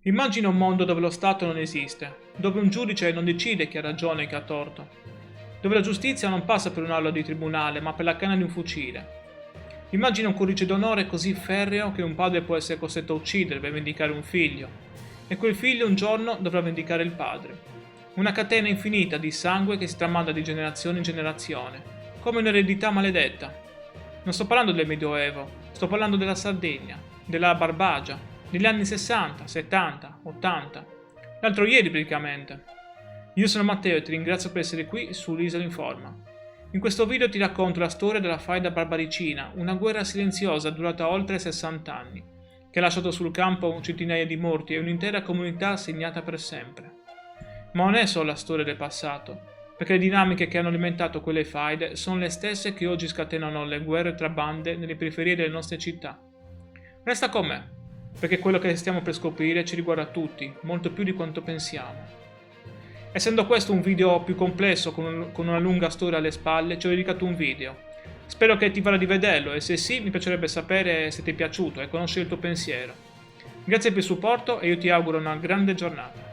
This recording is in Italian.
Immagina un mondo dove lo Stato non esiste, dove un giudice non decide chi ha ragione e chi ha torto, dove la giustizia non passa per un'aula di tribunale ma per la canna di un fucile. Immagina un codice d'onore così ferreo che un padre può essere costretto a uccidere per vendicare un figlio, e quel figlio un giorno dovrà vendicare il padre. Una catena infinita di sangue che si tramanda di generazione in generazione, come un'eredità maledetta. Non sto parlando del Medioevo, sto parlando della Sardegna, della Barbagia, degli anni 60, 70, 80. L'altro ieri praticamente. Io sono Matteo e ti ringrazio per essere qui su l'Isola Informa. In questo video ti racconto la storia della faida barbaricina, una guerra silenziosa durata oltre 60 anni, che ha lasciato sul campo centinaia di morti e un'intera comunità segnata per sempre. Ma non è solo la storia del passato, perché le dinamiche che hanno alimentato quelle faide sono le stesse che oggi scatenano le guerre tra bande nelle periferie delle nostre città. Resta con me, perché quello che stiamo per scoprire ci riguarda tutti, molto più di quanto pensiamo. Essendo questo un video più complesso con una lunga storia alle spalle, ci ho dedicato un video. Spero che ti vada di vederlo e se sì mi piacerebbe sapere se ti è piaciuto e conoscere il tuo pensiero. Grazie per il supporto e io ti auguro una grande giornata.